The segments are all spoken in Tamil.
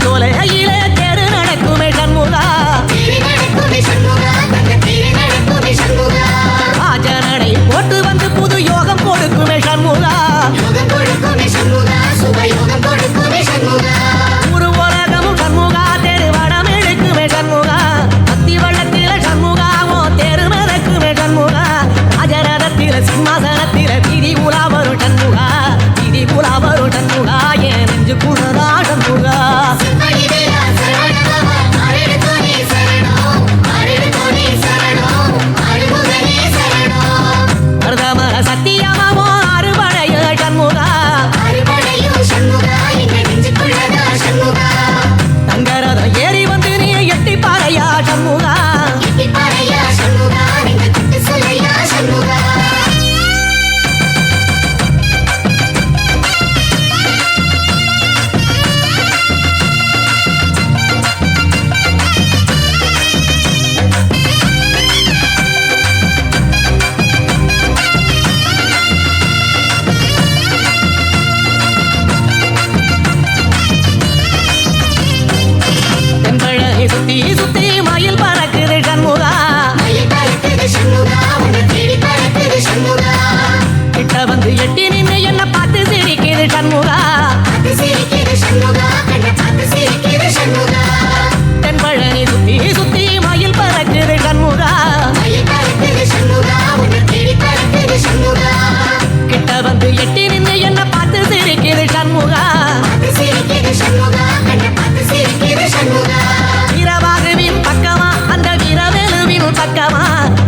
சோலையிலே தேடு நடக்குமே சண்முகா ராஜனடை போட்டு வந்து புது யோகம் கொடுக்குமே சண்முகா ஒரு உலகமும் சண்முகா தேரு வடம் எடுக்குமே சண்முகா அத்தி வள்ளத்தில சண்முகாவோ தேரு மிதக்குமே சண்முகா ராஜரதத்தில சிம்மாசனத்தில வீதி உலா வரும் சண்முகா வீதி உலா வரும் சண்முகா என் நெஞ்சு குணரா சண்முகா பிரதமர சத்தியமாவோ அறுபடைய சண்முகா தங்கரதம் ஏறி வந்து நீ எட்டி பாறையா சண்முகா சுத்தி சுத்தி மயில் பறக்குது சண்முகா கிட்ட வந்து எட்டி நின்று என்ன பார்த்து சிரிக்குது சண்முகா தென்பழனி சுத்தி சுத்தி மயில் பறக்குது சண்முகா கிட்ட வந்து எட்டி நின்று என்ன பார்த்து சிரிக்குது சண்முகா வீரவாகுவின் பக்கமா அந்த வீரவேலுவின் பக்கமா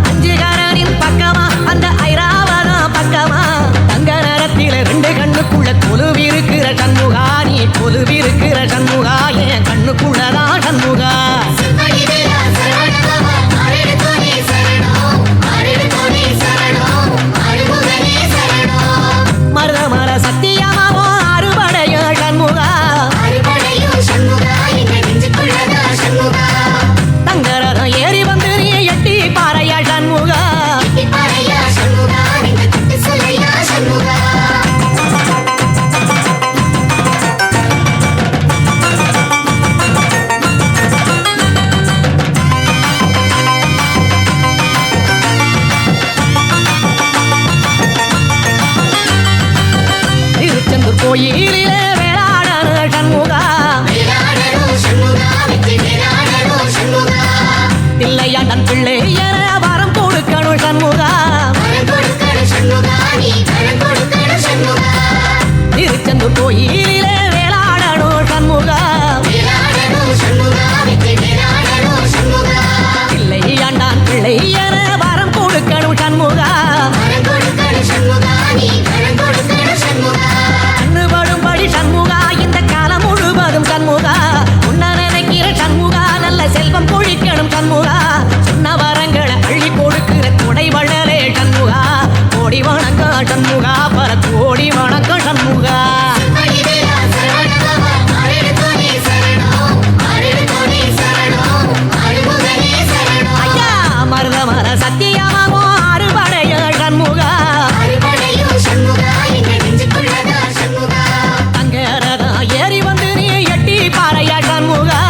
அஞ்சுகாரனின் பக்கமா அந்த ஐராவதம் பக்கமா தங்க நேரத்தில ரெண்டு கண்ணுக்குள்ள கொலுவிருக்கிற சண்முகா நீ கொலுவிருக்கிற சண்முகா என் கண்ணுக்குள்ளதான் சண்முகா மருதமர சத்தியமாவோ அறுபடைய சண்முகா தங்கரதம் ஏறி வந்து நீ எட்டி பாறையா சண்முகா திருச்செந்தூர் கோயிலிலே வேளாடன சண்முகா தில்லையாண்டன் பிள்ளை என வரம் கொடுக்கணும் சண்முகா திருச்செந்தூர் கோயிலிலே வேளாடணும் சண்முகா தில்லையாண்டான் பிள்ளை என வரம் கொடுக்கணும் சண்முகா கண்ணுபடும்படி சண்முகா இந்த காலம் முழுவதும் சண்முகா உன்ன நினைக்கிற சண்முகா நல்ல செல்வம் பொழிக்கணும் சண்முகா சொன்ன வரங்களை அள்ளி கொடுக்கிற கொடை வள்ளலே சண்முகா கோடி வணக்கம் சண்முகா பல கோடி வணக்கம் சண்முகா ஐயா மருதமர சத்தியமாவோ அறுபடைய சண்முகா தங்கரதம் ஏறி வந்து நீ எட்டி பாறையா சண்முகா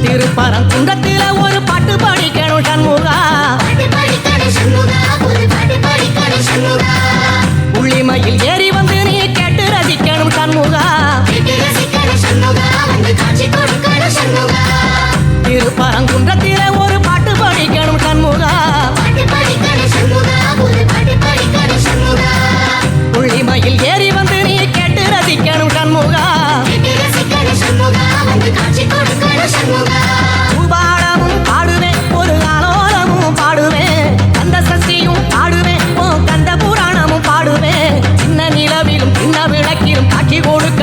திருப்பரங்குன்றத்தில ஒரு பாட்டு படிக்கணும் சண்முகா உள்ளிமையில் ஏறி வந்து நீ கேட்டு ரசிக்கணும் சண்முகா திருப்பரங்குன்றத்தில ஒரு பாட்டு படிக்கணும் சண்முகா உள்ளிமையில் ஏறி வந்து நீ கேட்டு ரசிக்கணும் சண்முகா பூபாடமும் பாடுவேன் ஒரு ஆலோலமும் பாடுவேன் கந்த சஷ்டியும் பாடுவேன் கந்த புராணமும் பாடுவேன் சின்ன நிலவிலும் சின்ன விளக்கிலும் காட்சி கொடுக்க